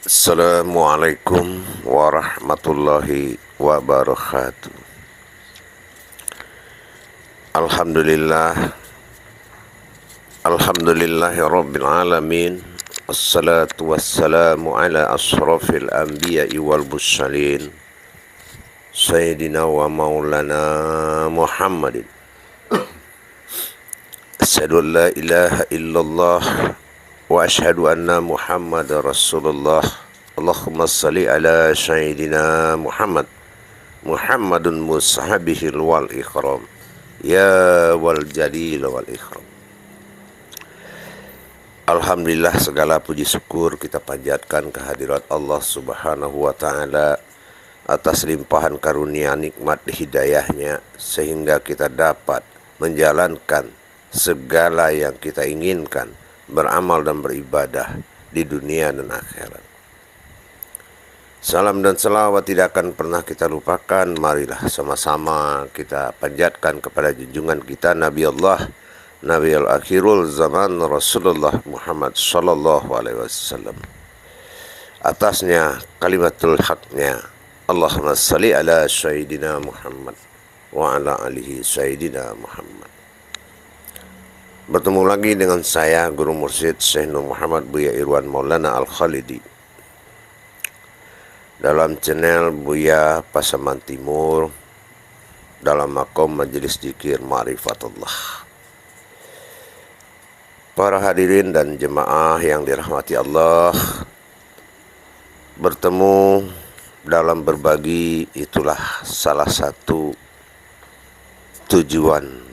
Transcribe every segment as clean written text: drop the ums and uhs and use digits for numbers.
Assalamualaikum warahmatullahi wabarakatuh. Alhamdulillah, alhamdulillahi rabbil alamin. Assalatu wassalamu ala ashrafil anbiya'i wal mursalin Sayyidina wa maulana Muhammadin. Asyhadu an la ilaha illallah wa ashhadu anna Muhammad Rasulullah. Allahumma salli ala Sayyidina Muhammadun mushabihil wal ikram ya wal jalil wal ikram. Alhamdulillah, segala puji syukur kita panjatkan kehadirat Allah subhanahu wa ta'ala atas limpahan karunia nikmat hidayahnya, sehingga kita dapat menjalankan segala yang kita inginkan, beramal dan beribadah di dunia dan akhirat. Salam dan salawat tidak akan pernah kita lupakan. Marilah sama-sama kita panjatkan kepada junjungan kita Nabi Allah, Nabi al-akhirul zaman, Rasulullah Muhammad sallallahu alaihi wasallam. Atasnya kalimatul haknya, Allahumma salli ala Sayyidina Muhammad wa ala alihi Sayyidina Muhammad. Bertemu lagi dengan saya, Guru Mursyid Syekh Nur Muhammad Buya Irwan Maulana Al-Khalidi, dalam channel Buya Pasaman Timur, dalam makom Majelis Zikir Ma'rifatullah. Para hadirin dan jemaah yang dirahmati Allah, bertemu dalam berbagi itulah salah satu tujuan.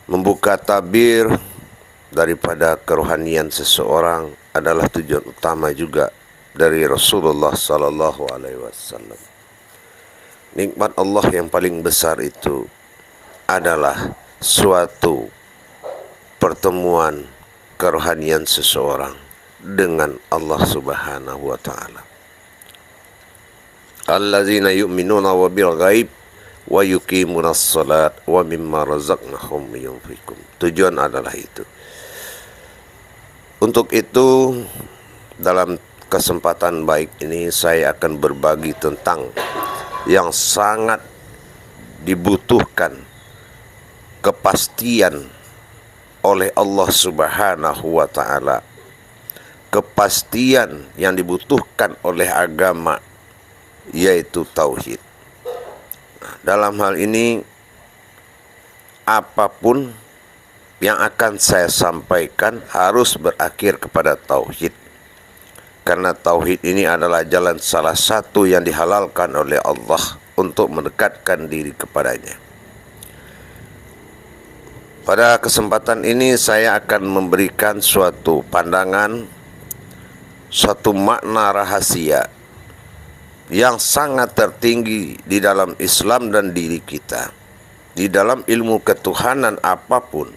Membuka tabir daripada kerohanian seseorang adalah tujuan utama juga dari Rasulullah sallallahu alaihi wasallam. Nikmat Allah yang paling besar itu adalah suatu pertemuan kerohanian seseorang dengan Allah subhanahu wa ta'ala. Allazina yu'minuna wa bil ghaib wa yuqimunas salat wa mimma razaqnahum yunfiqun. Tujuan adalah itu. Untuk itu, dalam kesempatan baik ini saya akan berbagi tentang yang sangat dibutuhkan kepastian oleh Allah subhanahu wa ta'ala, kepastian yang dibutuhkan oleh agama, yaitu tauhid. Dalam hal ini, apapun yang akan saya sampaikan harus berakhir kepada tauhid, karena tauhid ini adalah jalan salah satu yang dihalalkan oleh Allah untuk mendekatkan diri kepadanya. Pada kesempatan ini saya akan memberikan suatu pandangan, suatu makna rahasia yang sangat tertinggi di dalam Islam dan diri kita. Di dalam ilmu ketuhanan apapun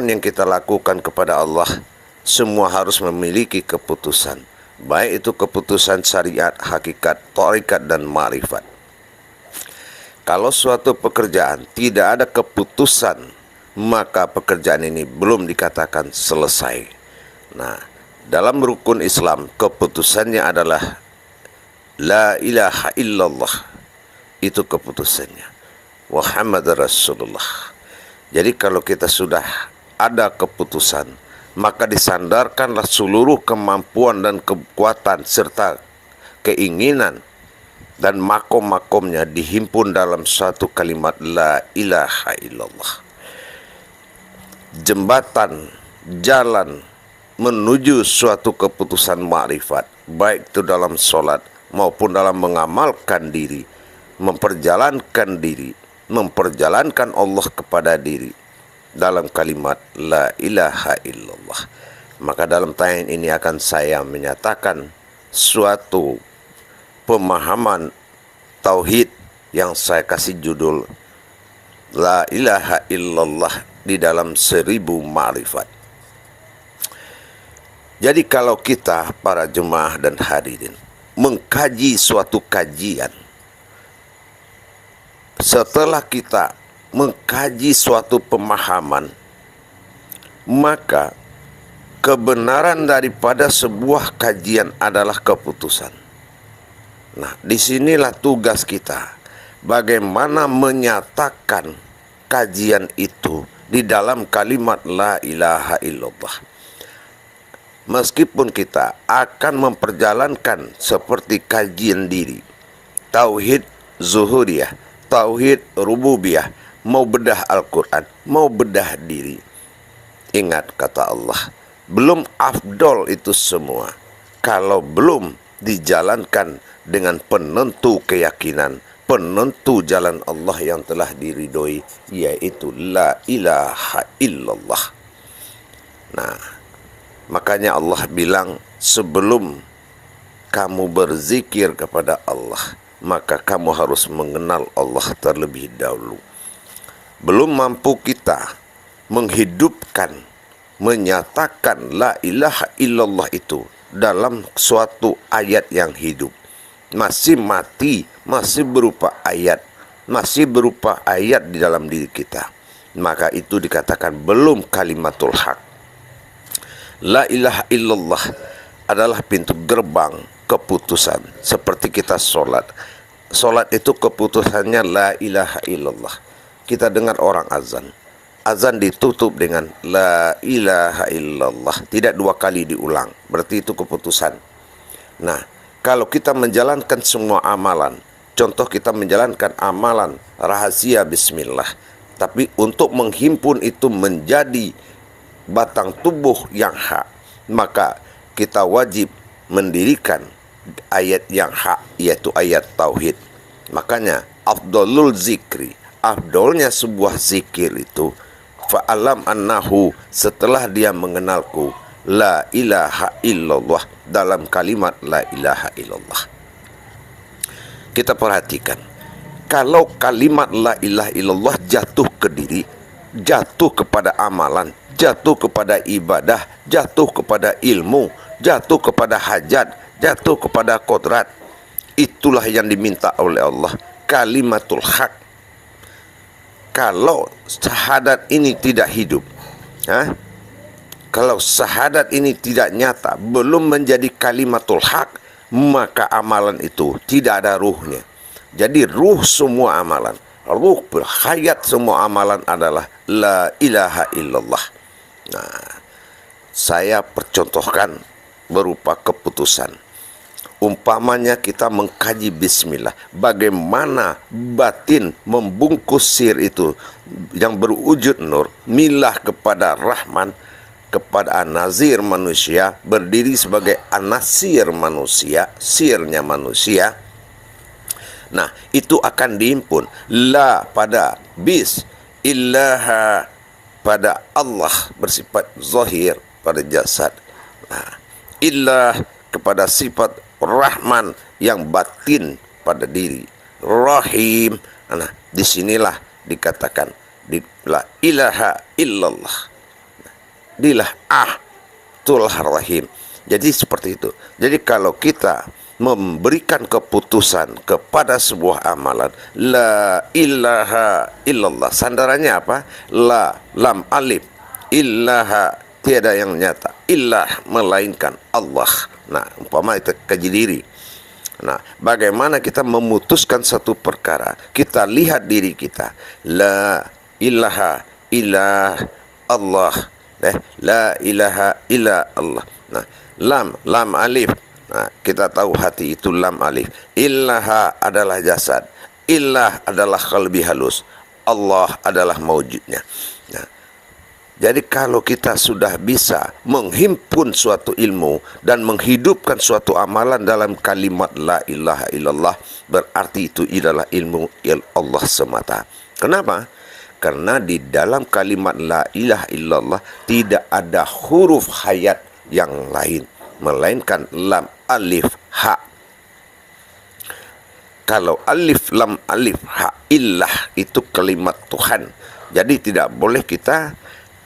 yang kita lakukan kepada Allah, semua harus memiliki keputusan, baik itu keputusan syariat, hakikat, tharikat, dan ma'rifat. Kalau suatu pekerjaan tidak ada keputusan, maka pekerjaan ini belum dikatakan selesai. Nah, dalam rukun Islam, keputusannya adalah La ilaha illallah, itu keputusannya. Muhammad Rasulullah. Jadi kalau kita sudah ada keputusan, maka disandarkanlah seluruh kemampuan dan kekuatan serta keinginan dan makom-makomnya dihimpun dalam satu kalimat La ilaha illallah. Jembatan, jalan menuju suatu keputusan ma'rifat, baik itu dalam sholat maupun dalam mengamalkan diri, memperjalankan Allah kepada diri dalam kalimat La ilaha illallah. Maka dalam tayangan ini akan saya menyatakan suatu pemahaman tauhid yang saya kasih judul La ilaha illallah di dalam 1000 ma'rifat. Jadi kalau kita para jemaah dan hadirin mengkaji suatu kajian, setelah kita mengkaji suatu pemahaman, maka kebenaran daripada sebuah kajian adalah keputusan. Nah, disinilah tugas kita, bagaimana menyatakan kajian itu di dalam kalimat la ilaha illallah. Meskipun kita akan memperjalankan seperti kajian diri, tauhid zuhuriyah, tauhid rububiyah, mau bedah Al-Quran, mau bedah diri. Ingat kata Allah, belum afdol itu semua kalau belum dijalankan dengan penentu keyakinan, penentu jalan Allah yang telah diridhoi, yaitu la ilaha illallah. Nah, makanya Allah bilang, sebelum kamu berzikir kepada Allah, maka kamu harus mengenal Allah terlebih dahulu. Belum mampu kita menghidupkan, menyatakan la ilaha illallah itu dalam suatu ayat yang hidup, masih mati, masih berupa ayat, masih berupa ayat di dalam diri kita, maka itu dikatakan belum kalimatul haq. La ilaha illallah adalah pintu gerbang keputusan. Seperti kita sholat, sholat itu keputusannya la ilaha illallah. Kita dengar orang azan, azan ditutup dengan la ilaha illallah, tidak dua kali diulang, berarti itu keputusan. Nah, kalau kita menjalankan semua amalan, contoh kita menjalankan amalan rahasia bismillah, tapi untuk menghimpun itu menjadi batang tubuh yang hak, maka kita wajib mendirikan ayat yang hak, yaitu ayat tauhid. Makanya afdolul zikri, afdolnya sebuah zikir itu, fa'alam annahu, setelah dia mengenalku la ilaha illallah, dalam kalimat la ilaha illallah. Kita perhatikan, kalau kalimat la ilaha illallah jatuh ke diri, jatuh kepada amalan, jatuh kepada ibadah, jatuh kepada ilmu, jatuh kepada hajat, jatuh kepada kodrat, itulah yang diminta oleh Allah, kalimatul haq. Kalau syahadat ini tidak hidup, kalau syahadat ini tidak nyata, belum menjadi kalimatul haq, maka amalan itu tidak ada ruhnya. Jadi ruh semua amalan, ruh berhayat semua amalan adalah la ilaha illallah. Nah, saya percontohkan berupa keputusan. Umpamanya kita mengkaji bismillah, bagaimana batin membungkus sir itu yang berwujud nur, milah kepada Rahman, kepada An-Nazir manusia, berdiri sebagai An-Nasir manusia, sirnya manusia. Nah, itu akan dihimpun la pada bis, illaha pada Allah bersifat zahir pada jasad. Nah, illah kepada sifat Rahman yang batin pada diri, Rahim. Nah, disinilah dikatakan la ilaha illallah, dilah tulah rahim. Jadi seperti itu. Jadi kalau kita memberikan keputusan kepada sebuah amalan, la ilaha illallah, sandarannya apa? La, lam, alif, illaha, tiada yang nyata, illah, melainkan Allah. Nah, umpama itu kaji diri. Nah, bagaimana kita memutuskan satu perkara? Kita lihat diri kita. La ilaha illa Allah. La ilaha illa Allah. Nah, lam alif. Nah, kita tahu hati itu lam alif. Illaha adalah jasad. Illah adalah qalbi halus. Allah adalah mawjudnya. Nah, jadi kalau kita sudah bisa menghimpun suatu ilmu dan menghidupkan suatu amalan dalam kalimat la ilaha illallah, berarti itu adalah ilmu Allah semata. Kenapa? Karena di dalam kalimat la ilaha illallah tidak ada huruf hayat yang lain, melainkan lam, alif, ha. Kalau alif, lam, alif, ha, illah itu kalimat Tuhan. Jadi tidak boleh kita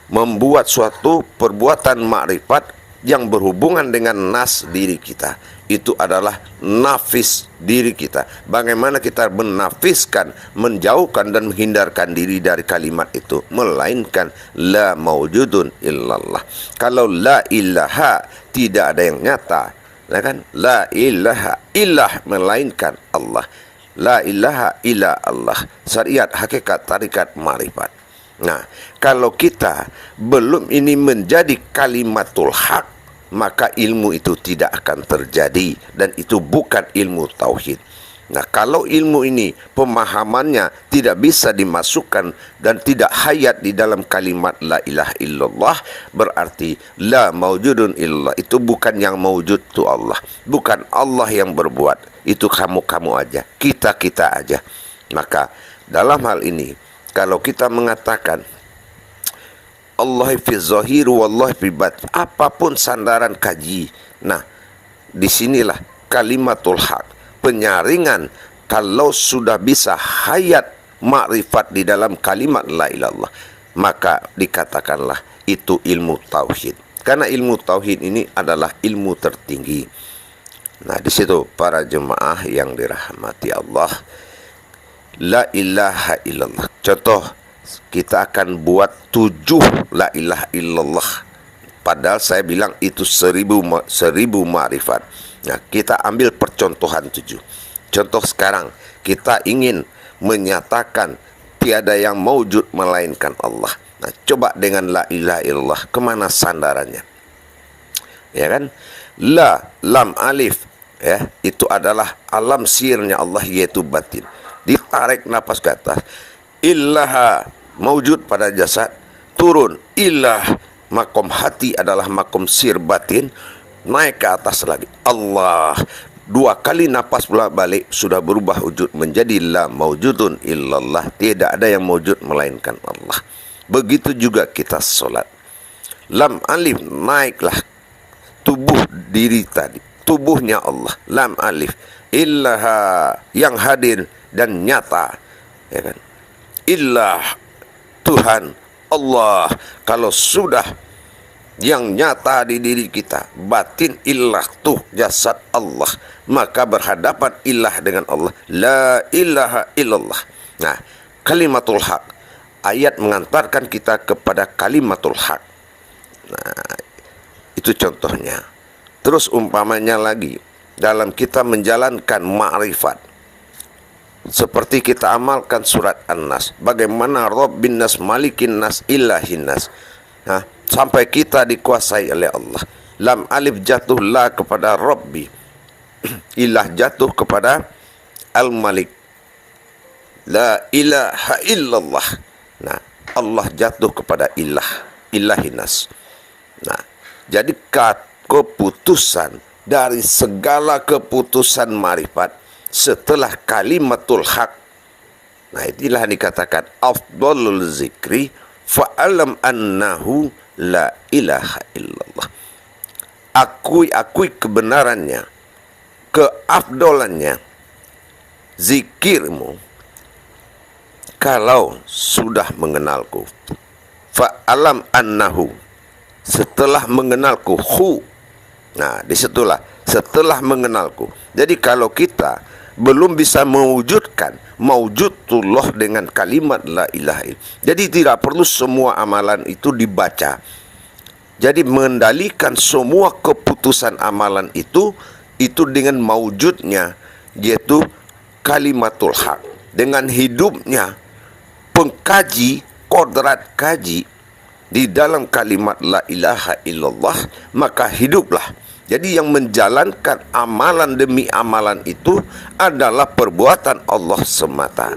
membuat suatu perbuatan makrifat yang berhubungan dengan nas diri kita. Itu adalah nafis diri kita. Bagaimana kita menafiskan, menjauhkan dan menghindarkan diri dari kalimat itu, melainkan la maujudun illallah. Kalau la ilaha, tidak ada yang nyata, ya kan? La ilaha illah, melainkan Allah. La ilaha illa Allah. Syariat, hakikat, tarikat, marifat. Nah, kalau kita belum ini menjadi kalimatul haq, maka ilmu itu tidak akan terjadi, dan itu bukan ilmu tauhid. Nah, kalau ilmu ini pemahamannya tidak bisa dimasukkan dan tidak hayat di dalam kalimat la ilaha illallah, berarti la maujudun illallah itu bukan yang maujud itu Allah, bukan Allah yang berbuat, itu kamu-kamu aja, kita-kita aja. Maka dalam hal ini, kalau kita mengatakan Allah fi zahir wallah fi batin, apapun sandaran kaji, nah disinilah kalimatul haq, penyaringan. Kalau sudah bisa hayat makrifat di dalam kalimat la ilallah, maka dikatakanlah itu ilmu tauhid. Karena ilmu tauhid ini adalah ilmu tertinggi. Nah, di situ para jemaah yang dirahmati Allah, la ilaha illallah. Contoh, kita akan buat 7 la ilaha illallah, padahal saya bilang itu 1000 ma'rifat. Nah, kita ambil percontohan 7. Contoh sekarang, kita ingin menyatakan tiada yang maujud melainkan Allah. Nah, coba dengan la ilaha illallah, kemana sandarannya? Ya kan? La, lam, alif, ya, itu adalah alam sirnya Allah, yaitu batin. Ditarik nafas ke atas, illaha, maujud pada jasad, turun ilah, makom hati adalah makom sir batin, naik ke atas lagi Allah. 2 kali nafas pula balik, sudah berubah wujud menjadi la maujudun illallah, tidak ada yang maujud melainkan Allah. Begitu juga kita solat, lam alif, naiklah tubuh diri tadi, tubuhnya Allah, lam alif, illaha, yang hadir dan nyata, ya kan? Illah, Tuhan Allah. Kalau sudah yang nyata di diri kita, batin illah, tuh jasad Allah, maka berhadapan ilah dengan Allah, la ilaha illallah. Nah, kalimatul haq, ayat mengantarkan kita kepada kalimatul haq. Nah, itu contohnya. Terus umpamanya lagi, dalam kita menjalankan ma'rifat, seperti kita amalkan surat An-Nas, bagaimana Rabbin Nas, Malikin Nas, Ilahin Nas, nah, sampai kita dikuasai oleh Allah. Lam alif jatuh la kepada Rabbi, ilah jatuh kepada Al-Malik, la ilaha illallah. Nah, Allah jatuh kepada ilah, Ilahin Nas. Nah, jadi keputusan dari segala keputusan marifat setelah kalimatul haq, nah inilah dikatakan afdalul zikri fa'alam annahu la ilaha illallah. Akui kebenarannya, keafdolannya zikirmu kalau sudah mengenalku. Fa'alam annahu, setelah mengenalku, hu. Nah, disitulah setelah mengenalku. Jadi kalau kita belum bisa mewujudkan maujudullah dengan kalimat la ilaha illallah, jadi tidak perlu semua amalan itu dibaca. Jadi mengendalikan semua keputusan amalan itu dengan maujudnya, yaitu kalimatul haq. Dengan hidupnya pengkaji, kodrat kaji di dalam kalimat la ilaha illallah, maka hiduplah. Jadi yang menjalankan amalan demi amalan itu adalah perbuatan Allah semata.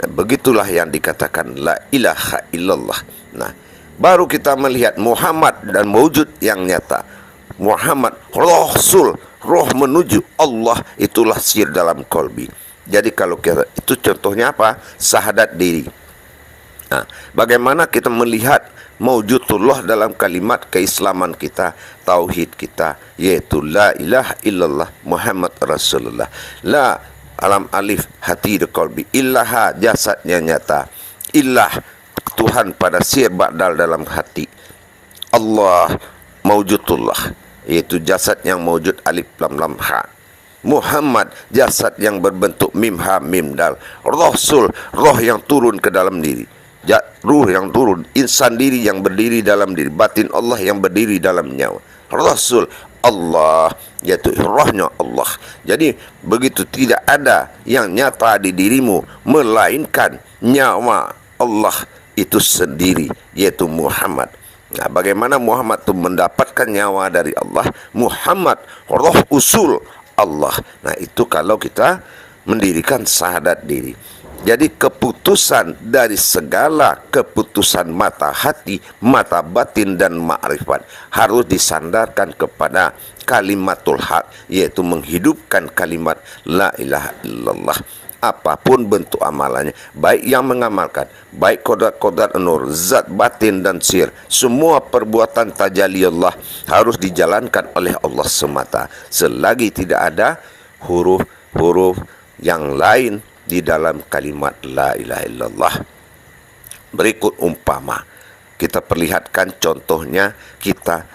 Nah, begitulah yang dikatakan la ilaha illallah. Nah, baru kita melihat Muhammad dan wujud yang nyata. Muhammad Rasul, roh menuju Allah, itulah sir dalam kolbi. Jadi kalau kita, itu contohnya apa? Syahadat diri. Nah, bagaimana kita melihat maujudullah dalam kalimat keislaman kita, tauhid kita, yaitu la ilaha illallah Muhammad Rasulullah. La, alam alif, hati di qalbi, illaha, jasadnya nyata, illah, Tuhan pada sir ba'dal dalam hati, Allah, maujudullah, yaitu jasad yang maujud alif lam lam ha. Muhammad, jasad yang berbentuk mim ha mim dal. Rasul, roh yang turun ke dalam diri. Ruh yang turun, insan diri yang berdiri dalam diri, batin Allah yang berdiri dalam nyawa. Rasul Allah, yaitu rohnya Allah. Jadi begitu tidak ada yang nyata di dirimu melainkan nyawa Allah itu sendiri, yaitu Muhammad. Nah, bagaimana Muhammad itu mendapatkan nyawa dari Allah? Muhammad roh usul Allah. Nah, itu kalau kita mendirikan syahadat diri. Jadi keputusan dari segala keputusan mata hati, mata batin dan ma'rifat harus disandarkan kepada kalimatul haq, yaitu menghidupkan kalimat la ilaha illallah. Apapun bentuk amalannya, baik yang mengamalkan, baik kodrat-kodrat nur, zat batin dan sir, semua perbuatan tajalli Allah harus dijalankan oleh Allah semata, selagi tidak ada huruf-huruf yang lain di dalam kalimat la ilaha illallah. Berikut umpama, kita perlihatkan contohnya, kita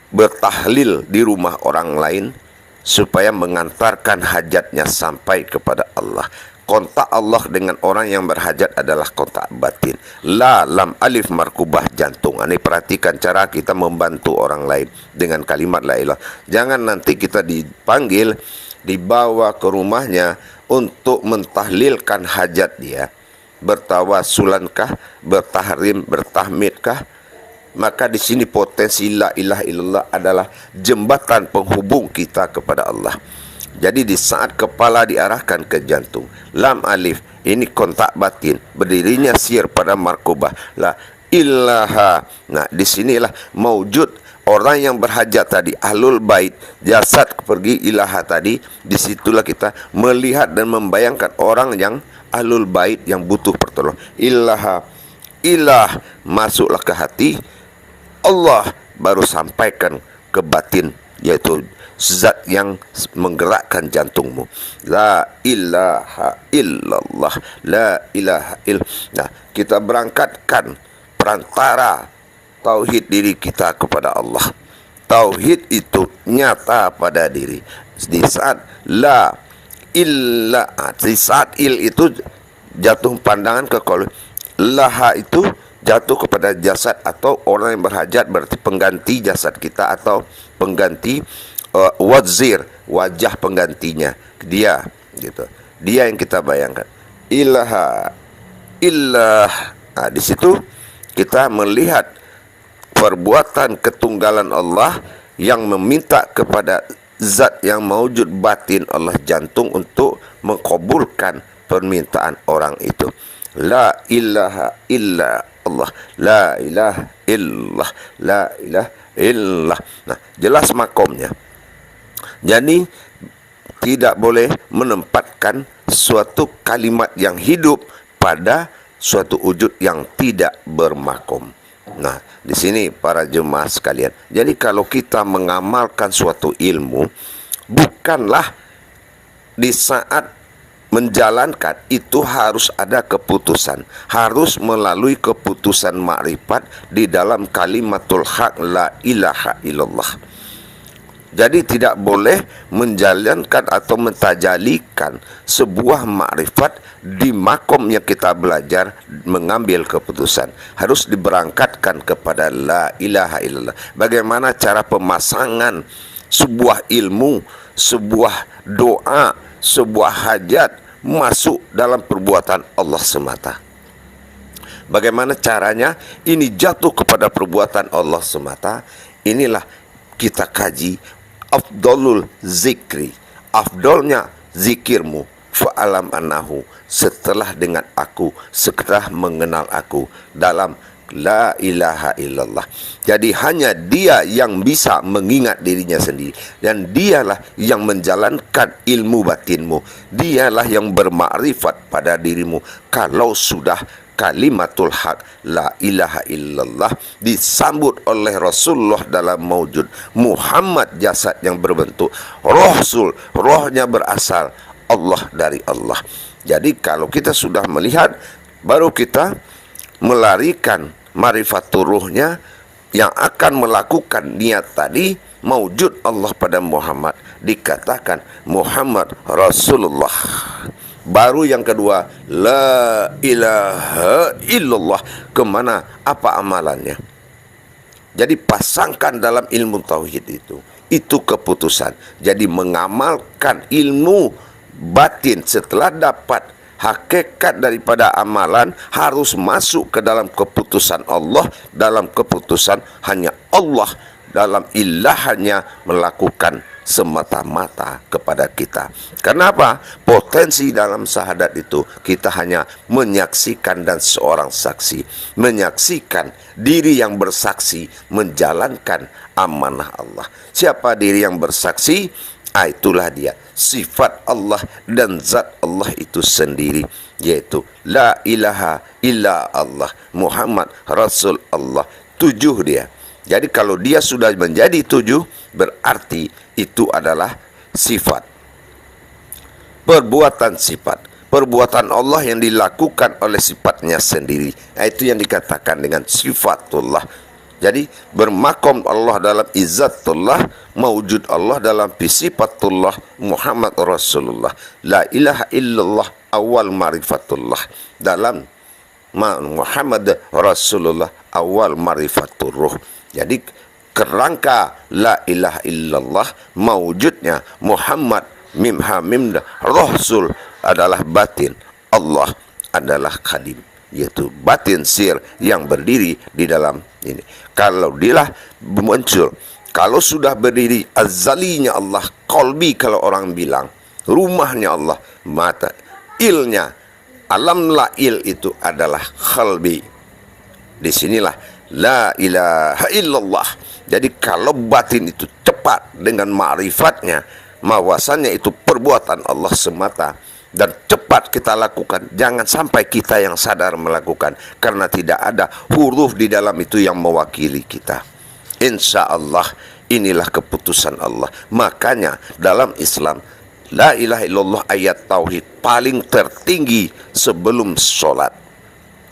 bertahlil di rumah orang lain supaya mengantarkan hajatnya sampai kepada Allah. Kontak Allah dengan orang yang berhajat adalah kontak batin. La lam alif markubah jantung. Ini perhatikan cara kita membantu orang lain dengan kalimat la ilah. Jangan nanti kita dipanggil, dibawa ke rumahnya untuk mentahlilkan hajat dia, bertawasulankah, bertahrim, bertahmidkah. Maka di sini potensi la ilaha illallah adalah jembatan penghubung kita kepada Allah. Jadi di saat kepala diarahkan ke jantung, lam alif ini kontak batin, berdirinya sir pada markubah la ilaha. Nah, disinilah maujud orang yang berhajat tadi, ahlul bait, jasad pergi ilaha tadi. Disitulah kita melihat dan membayangkan orang yang ahlul bait yang butuh pertolongan. Ilaha, ilah masuklah ke hati, Allah baru sampaikan ke batin, yaitu zat yang menggerakkan jantungmu. La ilaha illallah, la ilaha illallah. Nah, kita berangkatkan perantara tauhid diri kita kepada Allah. Tauhid itu nyata pada diri. Di saat la illa, di saat il itu jatuh pandangan ke qaul, laha itu jatuh kepada jasad atau orang yang berhajat, berarti pengganti jasad kita atau pengganti wazir, wajah penggantinya dia, gitu. Dia yang kita bayangkan. Ilaha illah. Nah, di situ kita melihat perbuatan ketunggalan Allah yang meminta kepada zat yang maujud batin Allah jantung untuk mengkabulkan permintaan orang itu. La ilaha illa Allah, la ilaha illallah, la ilaha illallah. Nah, jelas makomnya. Jadi tidak boleh menempatkan suatu kalimat yang hidup pada suatu wujud yang tidak bermakom. Nah, di sini para jemaah sekalian, jadi kalau kita mengamalkan suatu ilmu, bukanlah di saat menjalankan itu harus ada keputusan, harus melalui keputusan makrifat di dalam kalimatul haq la ilaha illallah. Jadi tidak boleh menjalankan atau mentajalikan sebuah makrifat di makom yang kita belajar mengambil keputusan. Harus diberangkatkan kepada la ilaha illallah. Bagaimana cara pemasangan sebuah ilmu, sebuah doa, sebuah hajat masuk dalam perbuatan Allah semata. Bagaimana caranya ini jatuh kepada perbuatan Allah semata? Inilah kita kaji. Afdalul zikri, afdolnya zikirmu, fa'alam annahu, setelah dengan aku, setelah mengenal aku, dalam la ilaha illallah. Jadi hanya dia yang bisa mengingat dirinya sendiri, dan dialah yang menjalankan ilmu batinmu, dialah yang bermakrifat pada dirimu. Kalau sudah kalimatul haq la ilaha illallah disambut oleh Rasulullah dalam maujud, Muhammad jasad yang berbentuk, Rasul rohnya berasal Allah dari Allah. Jadi kalau kita sudah melihat, baru kita melarikan marifatul ruhnya yang akan melakukan niat tadi, maujud Allah pada Muhammad, dikatakan Muhammad Rasulullah. Baru yang kedua, la ilaha illallah. Kemana? Apa amalannya? Jadi pasangkan dalam ilmu tauhid itu keputusan. Jadi mengamalkan ilmu batin setelah dapat hakikat daripada amalan, harus masuk ke dalam keputusan Allah, dalam keputusan hanya Allah, dalam ilahannya melakukan semata-mata kepada kita. Kenapa? Potensi dalam syahadat itu kita hanya menyaksikan dan seorang saksi, menyaksikan diri yang bersaksi menjalankan amanah Allah. Siapa diri yang bersaksi? Itulah dia sifat Allah dan zat Allah itu sendiri, yaitu la ilaha illa Allah, Muhammad Rasul Allah. 7 dia. Jadi kalau dia sudah menjadi 7, berarti itu adalah sifat. Perbuatan sifat. Perbuatan Allah yang dilakukan oleh sifatnya sendiri. Itu yang dikatakan dengan sifatullah. Jadi bermakom Allah dalam izzatullah, mawujud Allah dalam sifatullah, Muhammad Rasulullah. La ilaha illallah awal marifatullah. Dalam Muhammad Rasulullah awal marifatul ruh. Jadi kerangka la ilaha illallah, mawujudnya Muhammad mim ha mim Rasul adalah batin, Allah adalah khadim, yaitu batin sir yang berdiri di dalam ini. Kalau dilah muncul, kalau sudah berdiri azalinya Allah, qalbi kalau orang bilang, rumahnya Allah, mata ilnya, alam lail itu adalah qalbi. Disinilah la ilaha illallah. Jadi kalau batin itu cepat dengan ma'rifatnya, mawasannya itu perbuatan Allah semata, dan cepat kita lakukan, jangan sampai kita yang sadar melakukan, karena tidak ada huruf di dalam itu yang mewakili kita. Insya Allah inilah keputusan Allah. Makanya dalam Islam la ilaha illallah ayat tauhid paling tertinggi sebelum sholat,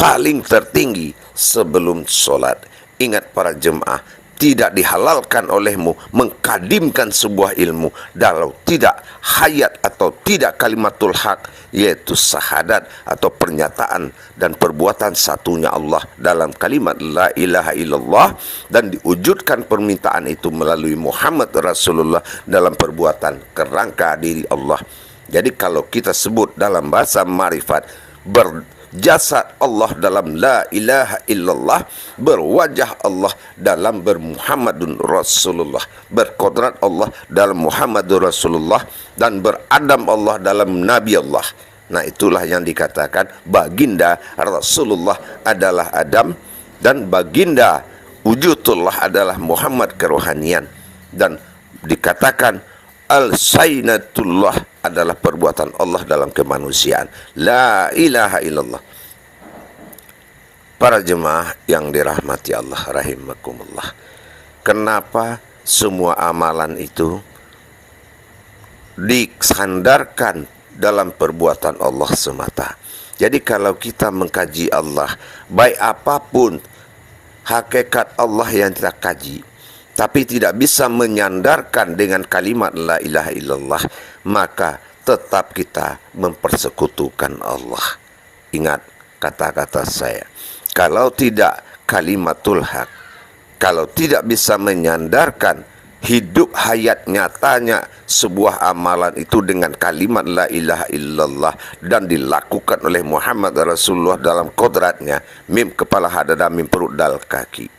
paling tertinggi sebelum sholat. Ingat para jemaah, tidak dihalalkan olehmu mengkadimkan sebuah ilmu kalau tidak hayat atau tidak kalimatul haq, yaitu syahadat atau pernyataan dan perbuatan satunya Allah dalam kalimat la ilaha illallah, dan diwujudkan permintaan itu melalui Muhammad Rasulullah dalam perbuatan kerangka diri Allah. Jadi kalau kita sebut dalam bahasa marifat, jasad Allah dalam la ilaha illallah, berwajah Allah dalam bermuhammadun Rasulullah, berkodrat Allah dalam Muhammadur Rasulullah, dan beradam Allah dalam Nabi Allah. Nah itulah yang dikatakan baginda Rasulullah adalah Adam, dan baginda wujudullah adalah Muhammad kerohanian, dan dikatakan al-sainatullah adalah perbuatan Allah dalam kemanusiaan. La ilaha illallah. Para jemaah yang dirahmati Allah rahimakumullah, kenapa semua amalan itu disandarkan dalam perbuatan Allah semata? Jadi kalau kita mengkaji Allah, baik apapun hakikat Allah yang kita kaji, tapi tidak bisa menyandarkan dengan kalimat la ilaha illallah, maka tetap kita mempersekutukan Allah. Ingat kata-kata saya, kalau tidak kalimatul haq, kalau tidak bisa menyandarkan hidup hayat nyatanya sebuah amalan itu dengan kalimat la ilaha illallah, dan dilakukan oleh Muhammad Rasulullah dalam kodratnya, mim kepala hadada, mim perut dal kaki,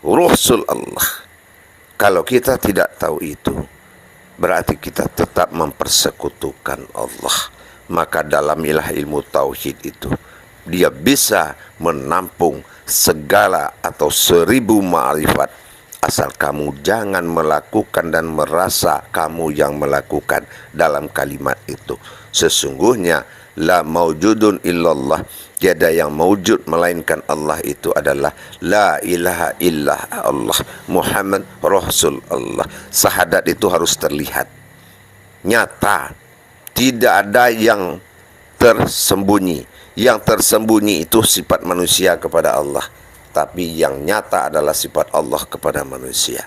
Rasul Allah. Kalau kita tidak tahu itu, berarti kita tetap mempersekutukan Allah. Maka dalam ilmu tauhid itu, dia bisa menampung segala atau 1000 ma'rifat, asal kamu jangan melakukan dan merasa kamu yang melakukan dalam kalimat itu. Sesungguhnya la maujudun illallah, tiada yang maujud melainkan Allah, itu adalah la ilaha illah Allah, Muhammad Rasul Allah. Syahadat itu harus terlihat nyata, tidak ada yang tersembunyi. Yang tersembunyi itu sifat manusia kepada Allah. tapi yang nyata adalah sifat Allah kepada manusia.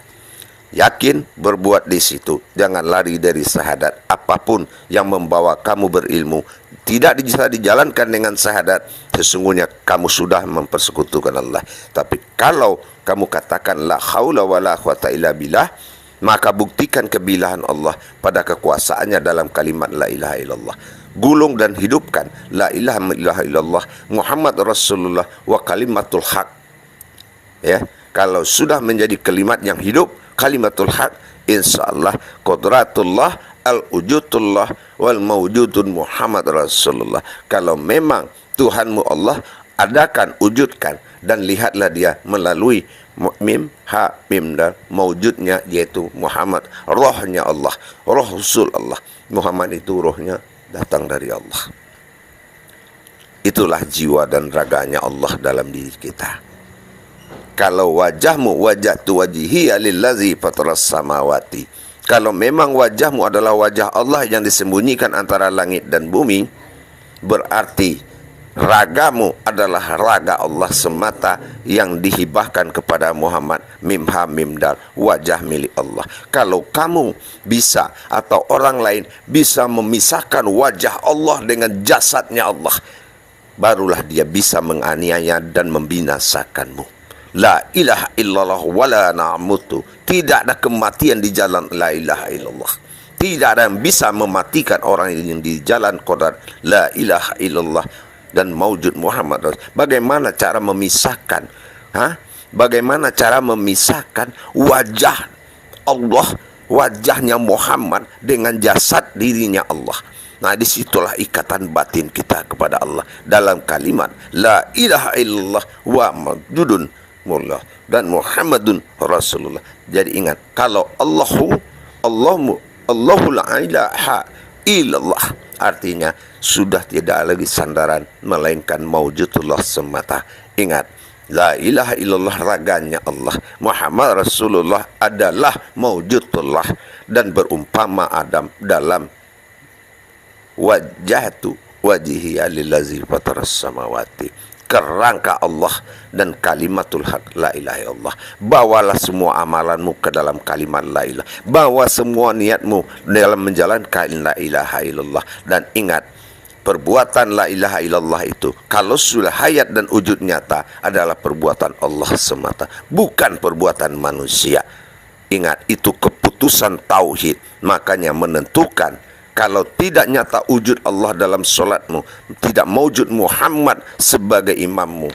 Yakin, berbuat di situ. Jangan lari dari syahadat. Apapun yang membawa kamu berilmu tidak bisa dijalankan dengan syahadat, sesungguhnya kamu sudah mempersekutukan Allah. Tapi kalau kamu katakan la haula wala quwata illa billah, maka buktikan kebilahan Allah pada kekuasaannya dalam kalimat la ilaha illallah. Gulung dan hidupkan la ilaha illallah Muhammad Rasulullah wa kalimatul haq. Ya, kalau sudah menjadi kalimat yang hidup, kalimatul haq, insyaallah qudratullah al-wujudullah wal mawjudun Muhammad Rasulullah. Kalau memang Tuhanmu Allah, adakan, wujudkan, dan lihatlah dia melalui mim, ha, mim, dan mawjudnya, yaitu Muhammad, rohnya Allah, roh Rasul Allah. Muhammad itu rohnya datang dari Allah. Itulah jiwa dan raganya Allah dalam diri kita. Kalau wajahmu, wajhatu wajhiya lillazi fataras samawati, kalau memang wajahmu adalah wajah Allah yang disembunyikan antara langit dan bumi, berarti ragamu adalah raga Allah semata yang dihibahkan kepada Muhammad, mim ha mim dal, wajah milik Allah. Kalau kamu bisa atau orang lain bisa memisahkan wajah Allah dengan jasadnya Allah, barulah dia bisa menganiaya dan membinasakanmu. La ilaha illallah wala na'mutu. Tidak ada kematian di jalan la ilaha illallah. Tidak ada yang bisa mematikan orang yang di jalan qadar la ilaha illallah dan maujud Muhammad. Bagaimana cara memisahkan? Bagaimana cara memisahkan wajah Allah, wajahnya Muhammad dengan jasad dirinya Allah? Nah, disitulah ikatan batin kita kepada Allah dalam kalimat la ilaha illallah wa maujudun mullah dan Muhammadun Rasulullah. Jadi ingat, kalau Allahu la ilaha illallah, artinya sudah tidak lagi sandaran melainkan maujudullah semata. Ingat, la ilaha illallah raganya Allah, Muhammad Rasulullah adalah maujudullah, dan berumpama Adam dalam wajhatu wajhiya lillazi fataras samawati, kerangka Allah dan kalimatul haq la ilaha illallah. Bawalah semua amalanmu ke dalam kalimat la ilaha, bawa semua niatmu dalam menjalankan la ilaha illallah. Dan ingat, perbuatan la ilaha illallah itu kalau sudah hayat dan wujud nyata adalah perbuatan Allah semata, bukan perbuatan manusia. Ingat, itu keputusan tauhid. Makanya menentukan, kalau tidak nyata wujud Allah dalam solatmu, tidak mewujud Muhammad sebagai imammu,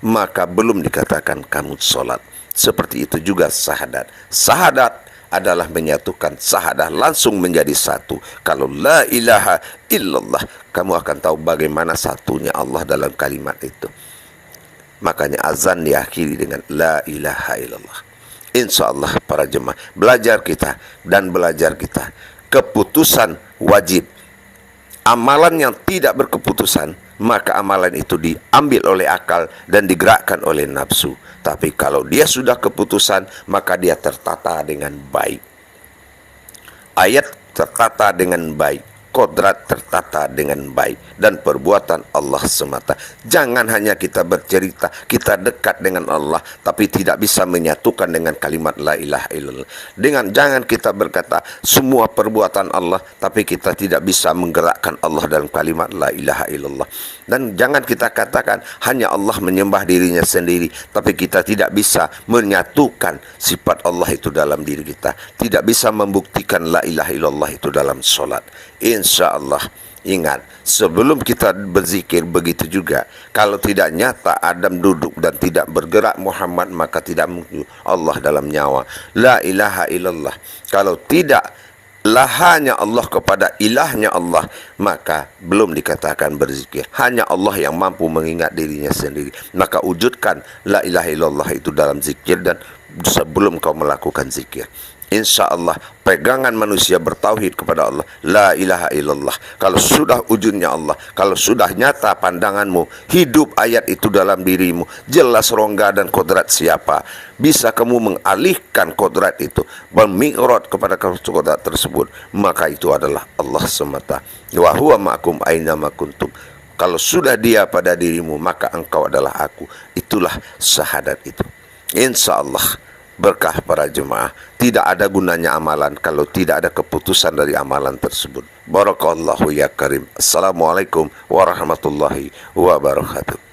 maka belum dikatakan kamu solat. Seperti itu juga syahadat. Syahadat adalah menyatukan, syahadah langsung menjadi satu. Kalau la ilaha illallah, kamu akan tahu bagaimana satunya Allah dalam kalimat itu. Makanya azan diakhiri dengan la ilaha illallah. InsyaAllah para jemaah, belajar kita dan belajar kita. Keputusan wajib. Amalan yang tidak berkeputusan, maka amalan itu diambil oleh akal dan digerakkan oleh nafsu. Tapi kalau dia sudah keputusan, maka dia tertata dengan baik. Ayat tertata dengan baik, kodrat tertata dengan baik, dan perbuatan Allah semata. Jangan hanya kita bercerita kita dekat dengan Allah, tapi tidak bisa menyatukan dengan kalimat la ilaha illallah. Jangan kita berkata semua perbuatan Allah, tapi kita tidak bisa menggerakkan Allah dalam kalimat la ilaha illallah. Dan jangan kita katakan hanya Allah menyembah dirinya sendiri, tapi kita tidak bisa menyatukan sifat Allah itu dalam diri kita, tidak bisa membuktikan la ilaha illallah itu dalam solat. InsyaAllah, ingat, sebelum kita berzikir begitu juga. Kalau tidak nyata Adam duduk dan tidak bergerak Muhammad, maka tidak mungkin Allah dalam nyawa. La ilaha illallah. Kalau tidak hanya Allah kepada ilahnya Allah, maka belum dikatakan berzikir. Hanya Allah yang mampu mengingat dirinya sendiri. Maka wujudkan la ilaha illallah itu dalam zikir dan sebelum kau melakukan zikir. InsyaAllah pegangan manusia bertauhid kepada Allah, la ilaha illallah. Kalau sudah wujudnya Allah, kalau sudah nyata pandanganmu, hidup ayat itu dalam dirimu, jelas rongga dan kodrat siapa, bisa kamu mengalihkan kodrat itu, bermi'raj kepada kodrat tersebut, maka itu adalah Allah semata. Wa huwa ma'akum aina ma kuntum. Kalau sudah dia pada dirimu, maka engkau adalah aku. Itulah syahadat itu. Insya Allah berkah para jemaah. Tidak ada gunanya amalan kalau tidak ada keputusan dari amalan tersebut. Barakallahu ya karim. Assalamualaikum warahmatullahi wabarakatuh.